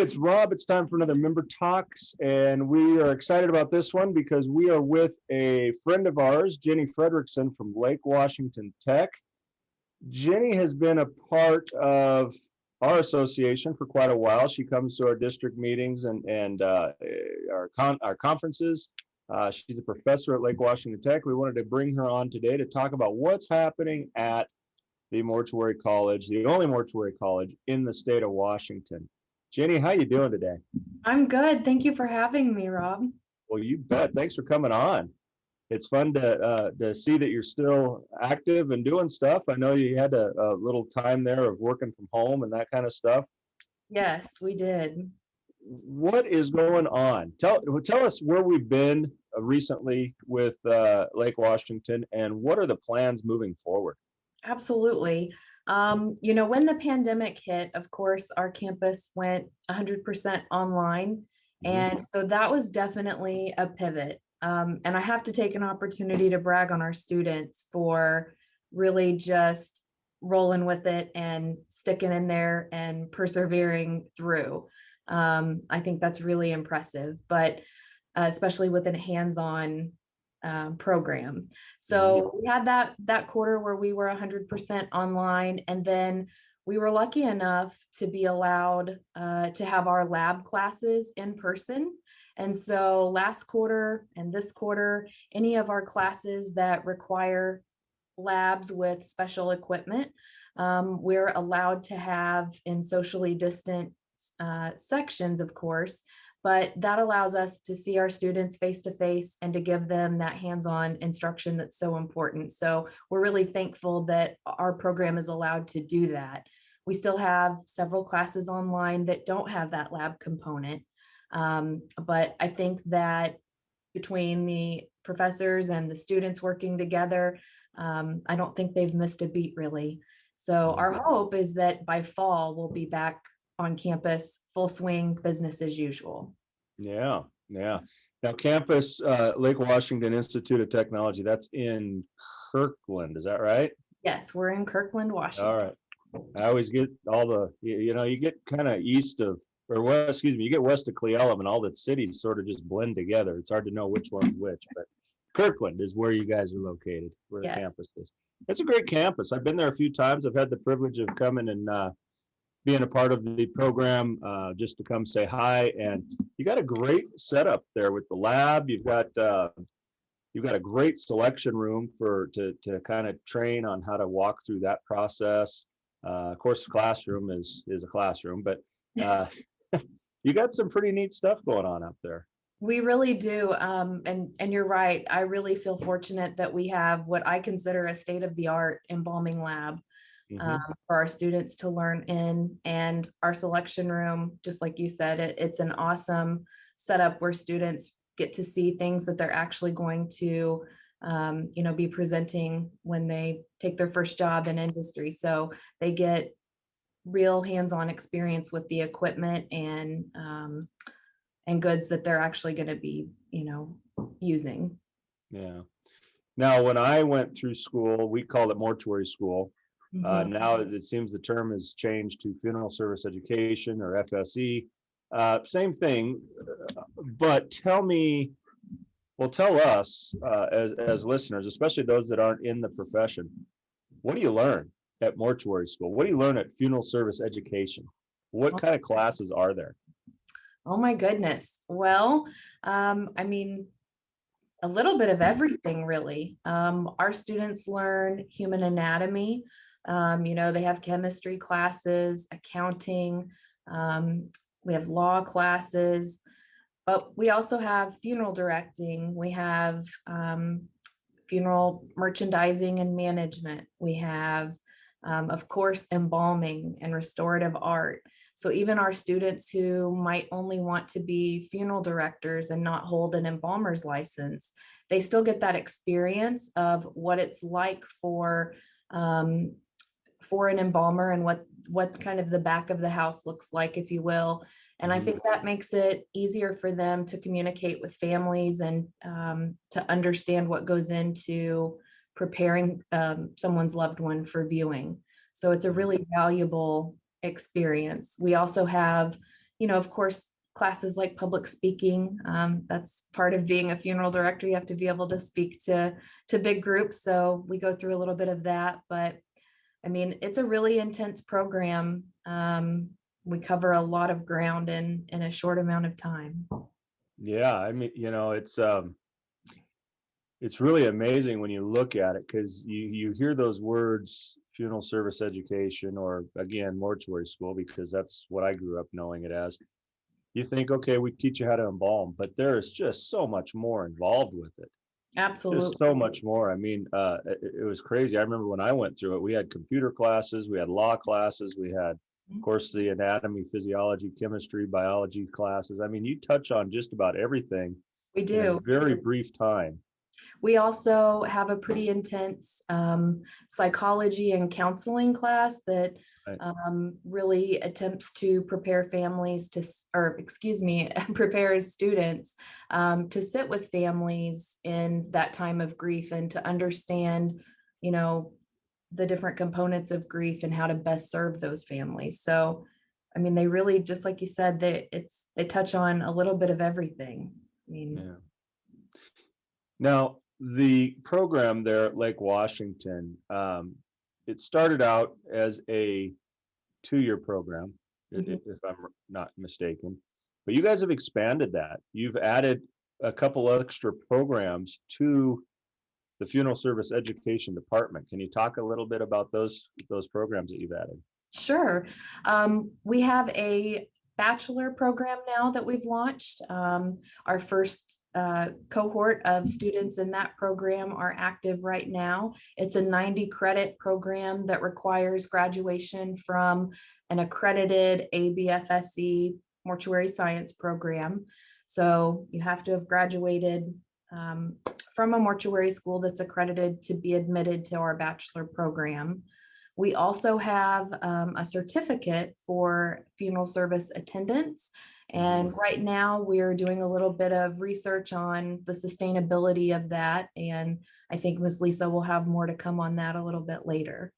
it's Rob. It's time for another Member Talks, and we are excited about this one because we are with a friend of ours, Jennie Fredrickson from Lake Washington Tech. Jennie has been a part of our association for quite a while. She comes to our district meetings and our conferences. She's a professor at Lake Washington Tech. We wanted to bring her on today to talk about what's happening at the Mortuary College, the only mortuary college in the state of Washington. Jennie, how you doing today? I'm good. Thank you for having me, Rob. Well, you bet. Thanks for coming on. It's fun to see that you're still active and doing stuff. I know you had a little time there of working from home and that kind of stuff. Yes, we did. What is going on? Tell us where we've been recently with Lake Washington and what are the plans moving forward? Absolutely. When the pandemic hit, of course, our campus went 100% online. And so that was definitely a pivot. And I have to take an opportunity to brag on our students for really just rolling with it and sticking in there and persevering through. I think that's really impressive, but especially with a hands-on program. So we had that quarter where we were 100% online, and then we were lucky enough to be allowed to have our lab classes in person. And so last quarter and this quarter, any of our classes that require labs with special equipment, we're allowed to have in socially distant sections, of course, but that allows us to see our students face to face and to give them that hands-on instruction that's so important. So we're really thankful that our program is allowed to do that. We still have several classes online that don't have that lab component. But I think that between the professors and the students working together, I don't think they've missed a beat really. So our hope is that by fall, we'll be back on campus, full swing, business as usual. Yeah. Now, campus, Lake Washington Institute of Technology, that's in Kirkland, is that right? Yes, we're in Kirkland, Washington. All right. I always get all the, you get kind of east of, or west, excuse me, you get west of Cleellum and all the cities sort of just blend together. It's hard to know which one's which, but Kirkland is where you guys are located, where the campus is. It's a great campus. I've been there a few times. I've had the privilege of coming and being a part of the program, just to come say hi. And you got a great setup there with the lab. You've got a great selection room to kind of train on how to walk through that process. Of course, the classroom is a classroom, but you got some pretty neat stuff going on up there. We really do. And you're right. I really feel fortunate that we have what I consider a state-of-the-art embalming lab for our students to learn in. And our selection room, just like you said, it's an awesome setup where students get to see things that they're actually going to be presenting when they take their first job in industry. So they get real hands-on experience with the equipment and goods that they're actually going to be, using. Yeah. Now, when I went through school, we called it mortuary school. Now it seems the term has changed to funeral service education or FSE. Same thing, but tell us as listeners, especially those that aren't in the profession, what do you learn at mortuary school? What do you learn at funeral service education? What kind of classes are there? Oh my goodness. Well, a little bit of everything really. Our students learn human anatomy. They have chemistry classes, accounting, we have law classes, but we also have funeral directing. We have funeral merchandising and management. We have, of course, embalming and restorative art. So even our students who might only want to be funeral directors and not hold an embalmer's license, they still get that experience of what it's like for an embalmer and what kind of the back of the house looks like, if you will. And I think that makes it easier for them to communicate with families and to understand what goes into preparing someone's loved one for viewing. So it's a really valuable experience. We also have, of course, classes like public speaking, that's part of being a funeral director. You have to be able to speak to big groups. So we go through a little bit of that, but I mean, it's a really intense program. We cover a lot of ground in a short amount of time. Yeah, I mean, it's really amazing when you look at it, because you hear those words, funeral service education, or again, mortuary school, because that's what I grew up knowing it as. You think, okay, we teach you how to embalm, but there is just so much more involved with it. Just so Absolutely. much more. I mean, it was crazy. I remember when I went through it, we had computer classes, we had law classes, we had, of course, the anatomy, physiology, chemistry, biology classes. I mean, you touch on just about everything We in a do. very brief time. We also have a pretty intense psychology and counseling class that Right. really attempts to prepare families or excuse me, prepares students to sit with families in that time of grief and to understand, you know, the different components of grief and how to best serve those families. So, I mean, they really, just like you said, they touch on a little bit of everything. I mean, Yeah. Now, the program there at Lake Washington, it started out as a 2-year program, mhm. if I'm not mistaken. But you guys have expanded that. You've added a couple extra programs to the funeral service education department. Can you talk a little bit about those programs that you've added? Sure. We have a bachelor program now that we've launched. Our first cohort of students in that program are active right now. It's a 90 credit program that requires graduation from an accredited ABFSE mortuary science program. So you have to have graduated from a mortuary school that's accredited to be admitted to our bachelor program. We also have a certificate for funeral service attendance. Mhm. And right now we're doing a little bit of research on the sustainability of that. And I think Ms. Lisa will have more to come on that a little bit later.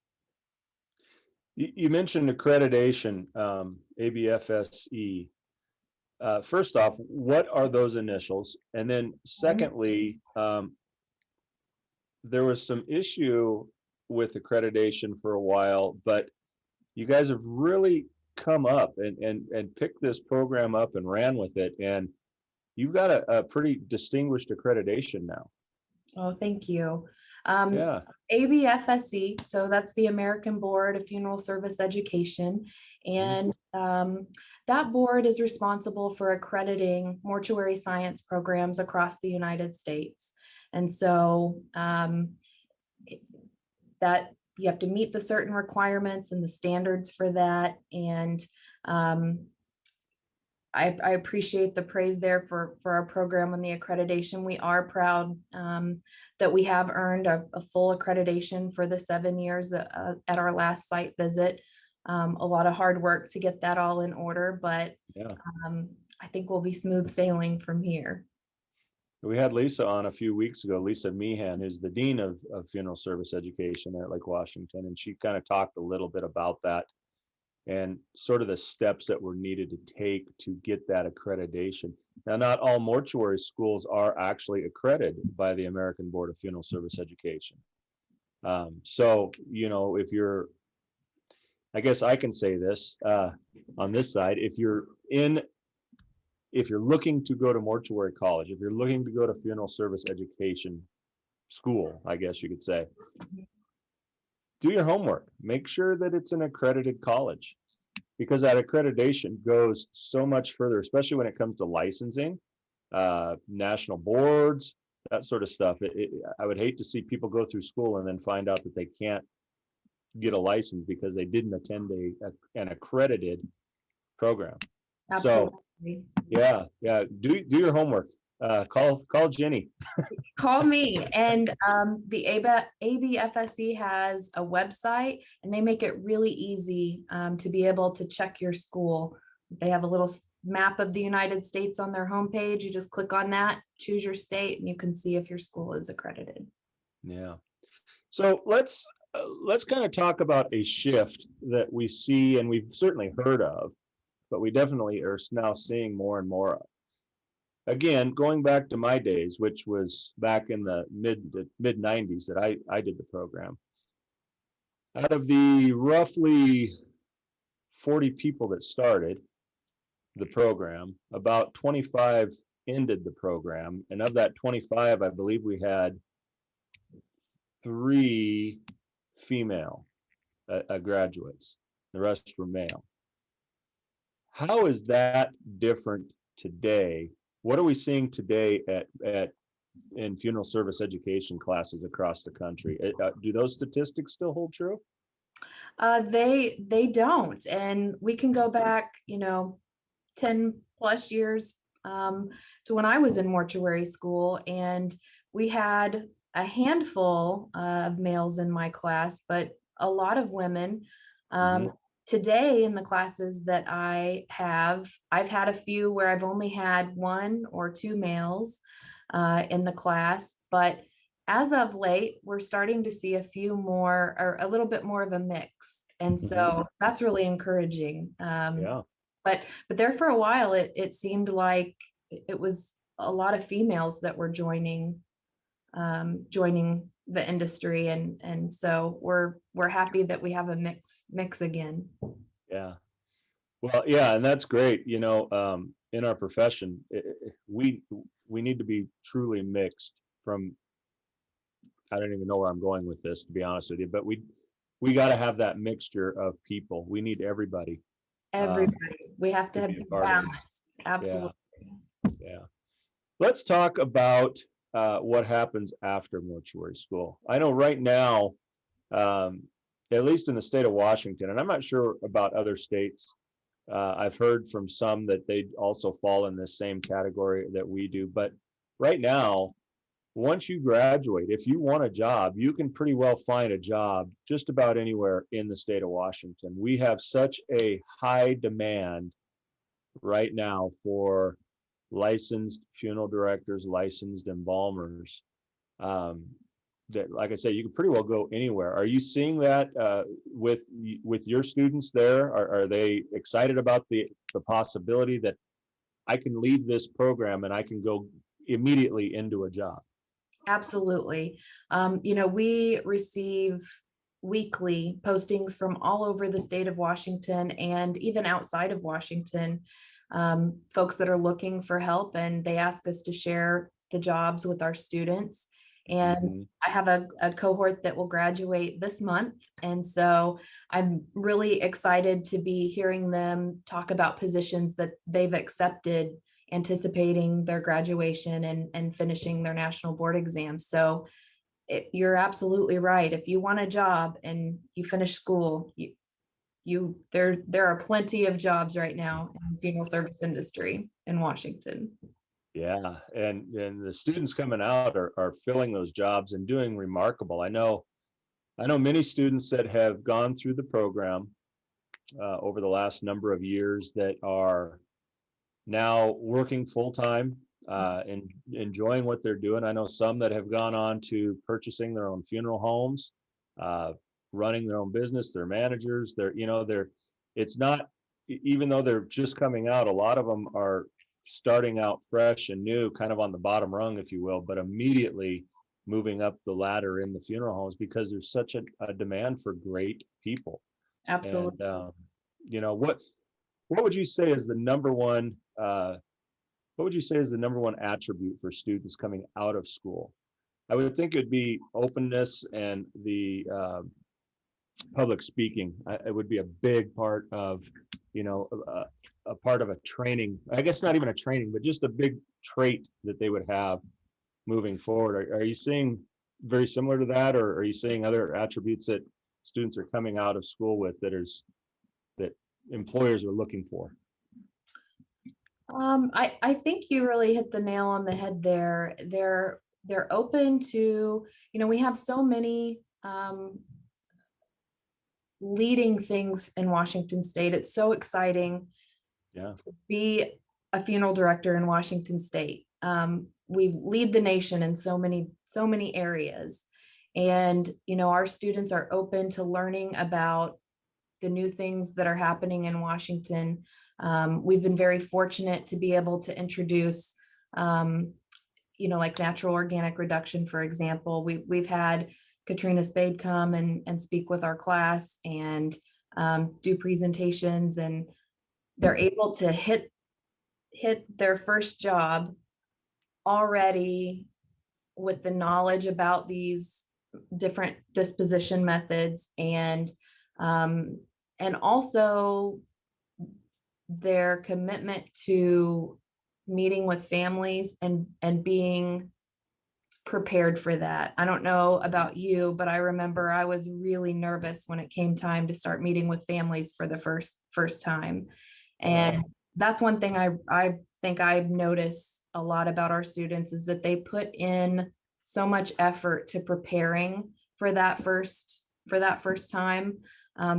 You mentioned accreditation, ABFSE. First off, what are those initials? And then secondly, there was some issue with accreditation for a while, but you guys have really come up and picked this program up and ran with it, and you've got a pretty distinguished accreditation now. Oh, thank you. Um, Yeah. ABFSE, so that's the American Board of Funeral Service Education. Mhm. And that board is responsible for accrediting mortuary science programs across the United States. And so that you have to meet the certain requirements and the standards for that. And I appreciate the praise there for our program and the accreditation. We are proud that we have earned a full accreditation for the 7 years at our last site visit. A lot of hard work to get that all in order, but Yeah. I think we'll be smooth sailing from here. We had Lisa on a few weeks ago, Lisa Meehan, who's the Dean of Funeral Service Education there at Lake Washington, and she kind of talked a little bit about that and sort of the steps that were needed to take to get that accreditation. Now, not all mortuary schools are actually accredited by the American Board of Funeral Service Education. So, if you're, I guess I can say this on this side, if you're looking to go to mortuary college, if you're looking to go to funeral service education school, I guess you could say, do your homework. Make sure that it's an accredited college, because that accreditation goes so much further, especially when it comes to licensing, national boards, that sort of stuff. I would hate to see people go through school and then find out that they can't get a license because they didn't attend an accredited program. So Absolutely. yeah, do your homework. Call Jenny. Call me. And the ABFSE has a website and they make it really easy to be able to check your school. They have a little map of the United States on their homepage. You just click on that, choose your state, and you can see if your school is accredited. Yeah. So let's kind of talk about a shift that we see and we've certainly heard of, but we definitely are now seeing more and more. Again, going back to my days, which was back in the mid 90s that I did the program. Out of the roughly 40 people that started the program, about 25 ended the program, and of that 25, I believe we had 3 female graduates. The rest were male. How is that different today? What are we seeing today in funeral service education classes across the country? Do those statistics still hold true? They don't, and we can go back, 10 plus years to when I was in mortuary school, and we had a handful of males in my class, but a lot of women. Mhm. Today, in the classes that I've had a few where I've only had 1 or 2 males in the class, but as of late, we're starting to see a few more, or a little bit more of a mix. And Mhm. so that's really encouraging. Yeah. But there for a while, it seemed like it was a lot of females that were joining the industry, and so we're happy that we have a mix again. Yeah. Well, yeah, and that's great. In our profession, we need to be truly mixed from, I don't even know where I'm going with this, to be honest with you, but we got to have that mixture of people. We need everybody um, Everybody, we have to to have be a be part of this. balanced. Yeah, Absolutely. yeah. Let's talk about what happens after mortuary school. I know right now, um, at least in the state of Washington, and I'm not sure about other states. I've heard from some that they also fall in this same category that we do. But right now, once you graduate, if you want a job, you can pretty well find a job just about anywhere in the state of Washington. We have such a high demand right now for licensed funeral directors, licensed embalmers. Um, that, like I say, you can pretty well go anywhere. Are you seeing that with your students there? Are they excited about the possibility that I can leave this program and I can go immediately into a job? Absolutely. We receive weekly postings from all over the state of Washington and even outside of Washington, folks that are looking for help, and they ask us to share the jobs with our students. And Hmm. I have a cohort that will graduate this month. And so I'm really excited to be hearing them talk about positions that they've accepted, anticipating their graduation and finishing their national board exam. So you're absolutely right. If you want a job and you finish school, there are plenty of jobs right now in the funeral service industry in Washington. Yeah, and the students coming out are filling those jobs and doing remarkable. I know many students that have gone through the program over the last number of years that are now working full time and enjoying what they're doing. I know some that have gone on to purchasing their own funeral homes, uh, running their own business. They're managers. It's not, even though they're just coming out, a lot of them are starting out fresh and new, kind of on the bottom rung, if you will, but immediately moving up the ladder in the funeral homes because there's such a demand for great people. And Absolutely. you know what would you say is the number one attribute for students coming out of school? I would think it'd be openness and the public speaking. It would be a big part of, a part of a training. I guess not even a training, but just a big trait that they would have moving forward. Are you seeing very similar to that, or are you seeing other attributes that students are coming out of school with that employers are looking for? I think you really hit the nail on the head there. They're open to, we have so many leading things in Washington State. It's so exciting Yeah. to be a funeral director in Washington State. We lead the nation in so many areas. And, our students are open to learning about the new things that are happening in Washington. We've been very fortunate to be able to introduce, like natural organic reduction, for example. We've had Katrina Spade come and speak with our class and do presentations, and they're able to hit their first job already with the knowledge about these different disposition methods, and also their commitment to meeting with families and being prepared for that. I don't know about you, but I remember I was really nervous when it came time to start meeting with families for the first time. And that's one thing I think I've noticed a lot about our students, is that they put in so much effort to preparing for that first time,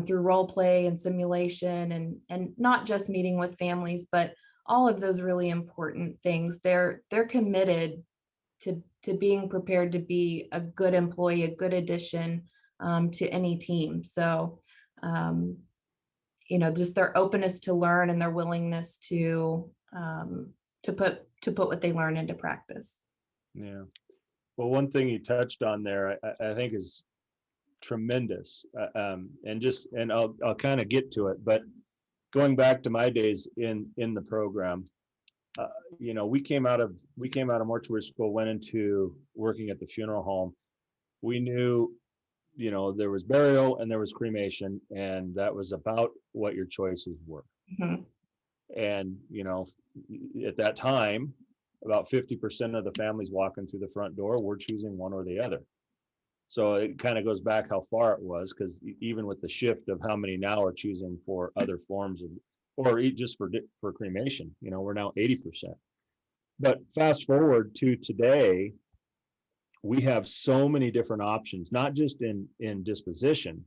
through role play and simulation, and not just meeting with families, but all of those really important things. They're committed to being prepared to be a good employee, a good addition to any team. So, just their openness to learn and their willingness to put what they learn into practice. Yeah. Well, one thing you touched on there, I think is tremendous. And I'll kind of get to it, but going back to my days in the program, we came out of mortuary school, went into working at the funeral home. We knew, there was burial and there was cremation, and that was about what your choices were. Mm-hmm. And, at that time, about 50% of the families walking through the front door were choosing one or the other. So it kind of goes back how far it was, because even with the shift of how many now are choosing for other forms of, or just for cremation, we're now 80%. But fast forward to today, we have so many different options, not just in disposition,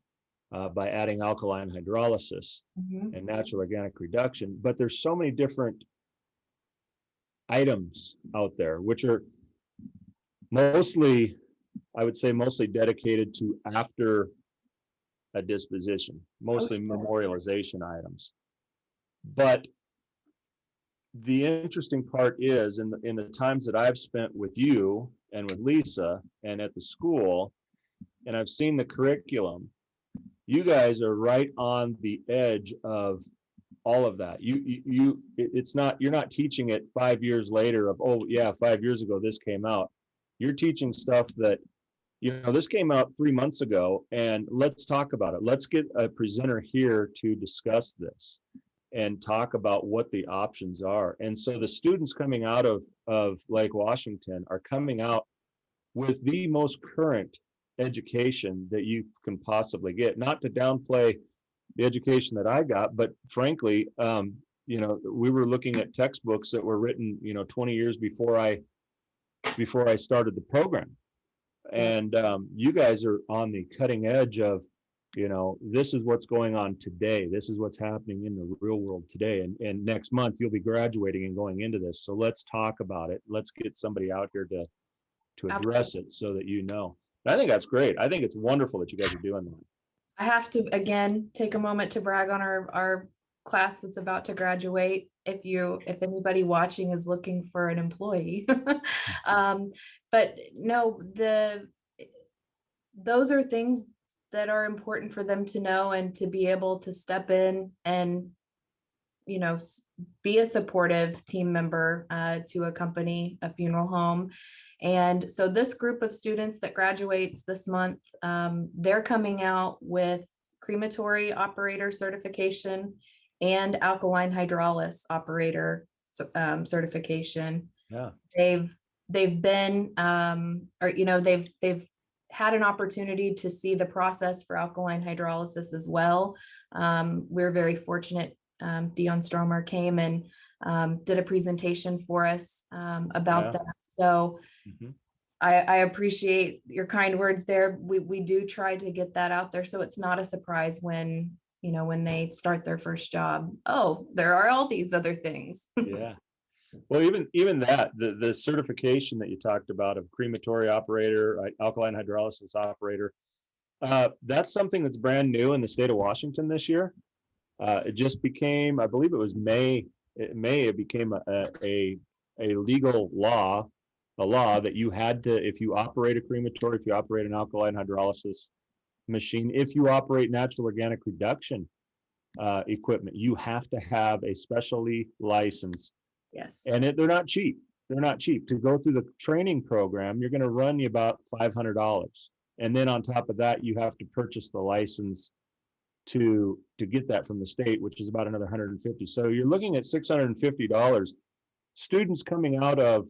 by adding alkaline hydrolysis Mm-hmm. and natural organic reduction, but there's so many different items out there, which are mostly dedicated to after a disposition, mostly memorialization items. But the interesting part is, in the times that I've spent with you and with Lisa and at the school, and I've seen the curriculum, you guys are right on the edge of all of that. You're not teaching it 5 years later of, oh yeah, 5 years ago this came out. You're teaching stuff that, this came out 3 months ago, and let's talk about it. Let's get a presenter here to discuss this and talk about what the options are. And so the students coming out of Lake Washington are coming out with the most current education that you can possibly get. Not to downplay the education that I got, but frankly, we were looking at textbooks that were written, 20 years before I started the program. And you guys are on the cutting edge of, this is what's going on today. This is what's happening in the real world today. And next month you'll be graduating and going into this. So let's talk about it. Let's get somebody out here to address it so that I think that's great. I think it's wonderful that you guys are doing that. I have to, again, take a moment to brag on our class that's about to graduate. If anybody watching is looking for an employee, but no, those are things that are important for them to know, and to be able to step in and, be a supportive team member to accompany a funeral home. And so this group of students that graduates this month, they're coming out with crematory operator certification and alkaline hydrolysis operator certification. Yeah. They've been, they've had an opportunity to see the process for alkaline hydrolysis as well. We're very fortunate. Dion Stromer came and did a presentation for us about that. So mm-hmm. I appreciate your kind words there. We do try to get that out there, so it's not a surprise when they start their first job. Oh, there are all these other things. Yeah. Well, even that, the certification that you talked about of crematory operator, alkaline hydrolysis operator, that's something that's brand new in the state of Washington this year. It just became, I believe it was May, it became a legal law, a law that you had to, if you operate a crematory, if you operate an alkaline hydrolysis machine, if you operate natural organic reduction equipment, you have to have a specially licensed, Yes. and they're not cheap. They're not cheap. To go through the training program, you're going to run you about $500. And then on top of that, you have to purchase the license to get that from the state, which is about another 150. So you're looking at $650. Students coming out of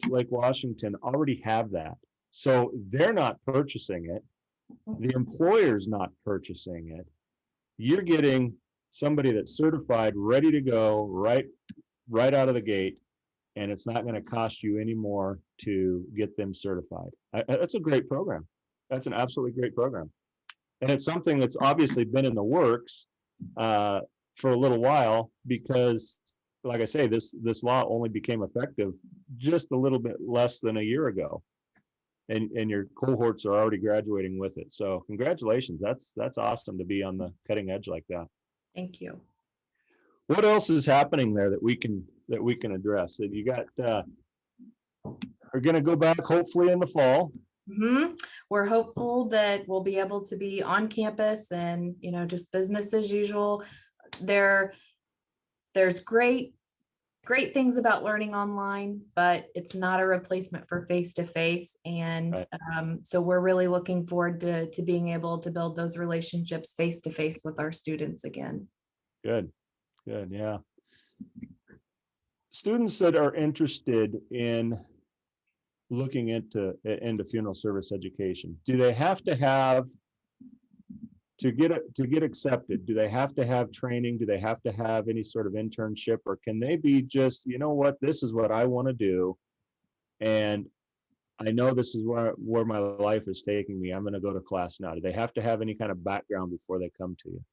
Lake Washington already have that. So they're not purchasing it. The employer's not purchasing it. You're getting somebody that's certified, ready to go, right out of the gate, and it's not going to cost you any more to get them certified. That's a great program. That's an absolutely great program. And it's something that's obviously been in the works for a little while, because, like I say, this law only became effective just a little bit less than a year ago. And your cohorts are already graduating with it. So congratulations. That's awesome to be on the cutting edge like that. Thank you. What else is happening there that we can address? So you got we're going to go back hopefully in the fall. Mm-hmm. We're hopeful that we'll be able to be on campus and, just business as usual. There's great things about learning online, but it's not a replacement for face-to-face. And Right. So we're really looking forward to being able to build those relationships face-to-face with our students again. Good. Yeah. Students that are interested in looking into funeral service education, do they have to have, to get accepted, do they have to have training? Do they have to have any sort of internship, or can they be just, you know what, this is what I want to do, and I know this is where my life is taking me, I'm going to go to class now? Do they have to have any kind of background before they come to you?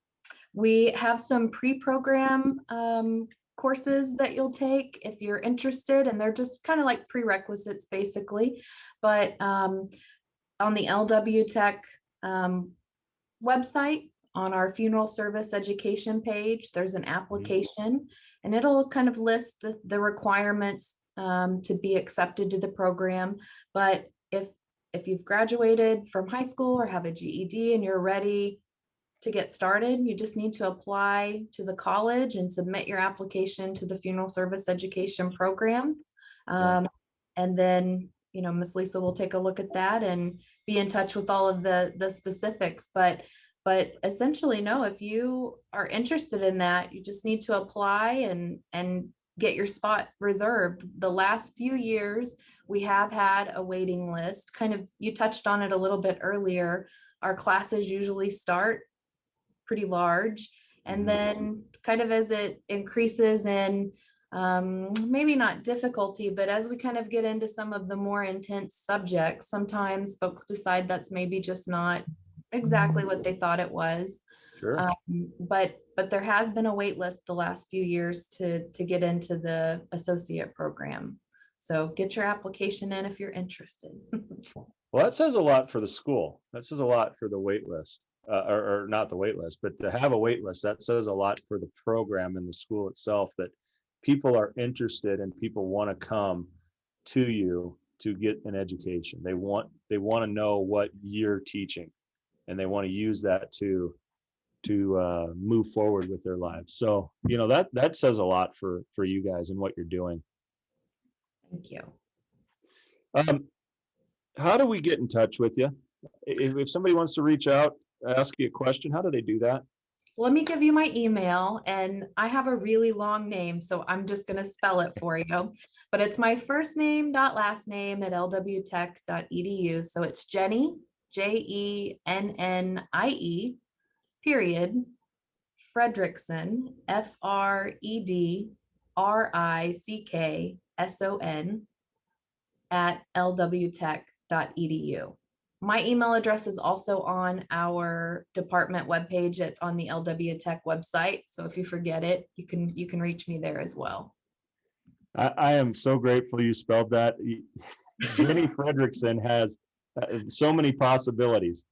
We have some pre-program courses that you'll take if you're interested, and they're just kind of like prerequisites basically. But on the LW Tech website, on our funeral service education page, there's an application, and it'll kind of list the requirements to be accepted to the program. But if you've graduated from high school or have a GED and you're ready to get started, you just need to apply to the college and submit your application to the funeral service education program. And then, Miss Lisa will take a look at that and be in touch with all of the specifics. But essentially, no, if you are interested in that, you just need to apply and get your spot reserved. The last few years, we have had a waiting list. Kind of, you touched on it a little bit earlier. Our classes usually start pretty large, and then kind of as it increases in maybe not difficulty, but as we kind of get into some of the more intense subjects, sometimes folks decide that's maybe just not exactly what they thought it was. Sure. But there has been a wait list the last few years to get into the associate program. So get your application in if you're interested. Well, that says a lot for the school. That says a lot for the wait list, or not the wait list, but to have a wait list, that says a lot for the program and the school itself, that people are interested and people want to come to you to get an education. They want to know what you're teaching, and they want to use that to move forward with their lives. So, that says a lot for you guys and what you're doing. Thank you. How do we get in touch with you? If somebody wants to reach out, ask you a question, how do they do that? Let me give you my email, and I have a really long name, so I'm just going to spell it for you. But it's my first name dot last name at lwtech.edu. So it's Jennie, JENNIE, period, Fredrickson, FREDRICKSON at lwtech.edu. My email address is also on our department webpage on the LW Tech website. So if you forget it, you can reach me there as well. I am so grateful you spelled that. Jennie Fredrickson has so many possibilities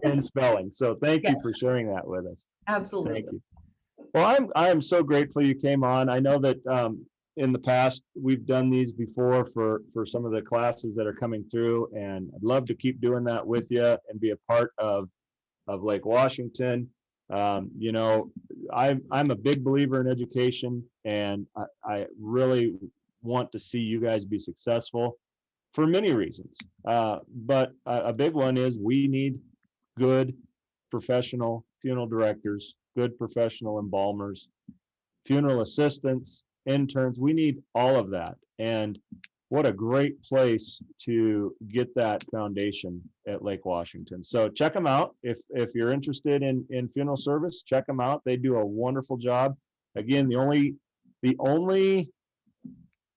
in spelling. So thank you for sharing that with us. Absolutely. Thank you. Well, I'm so grateful you came on. I know that in the past we've done these before for some of the classes that are coming through, and I'd love to keep doing that with you and be a part of Lake Washington. You know, I'm a big believer in education, and I really want to see you guys be successful for many reasons. But a big one is we need good professional funeral directors, good professional embalmers, funeral assistants, interns. We need all of that. And what a great place to get that foundation at Lake Washington. So check them out. If you're interested in funeral service, check them out. They do a wonderful job. Again, the only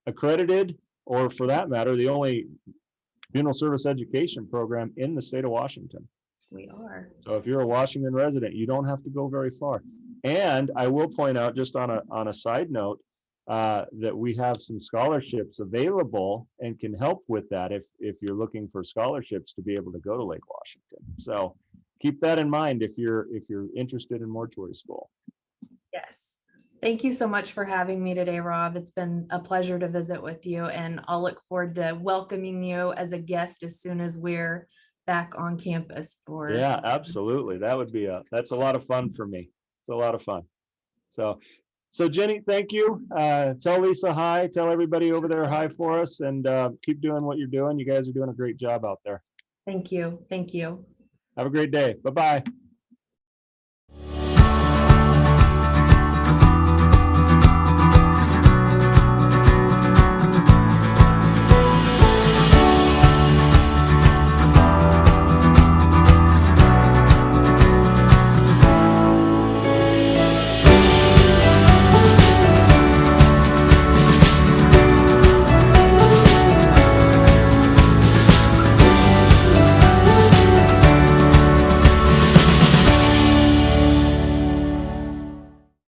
accredited, or for that matter, the only funeral service education program in the state of Washington. We are. So if you're a Washington resident, you don't have to go very far. And I will point out, just on a side note, that we have some scholarships available and can help with that if you're looking for scholarships to be able to go to Lake Washington. So keep that in mind if you're interested in mortuary school. Yes. Thank you so much for having me today, Rob. It's been a pleasure to visit with you, and I'll look forward to welcoming you as a guest as soon as we're back on campus for. Yeah, absolutely. That's a lot of fun for me. It's a lot of fun. So Jenny, thank you. Tell Lisa hi, tell everybody over there hi for us, and keep doing what you're doing. You guys are doing a great job out there. Thank you. Thank you. Have a great day. Bye-bye.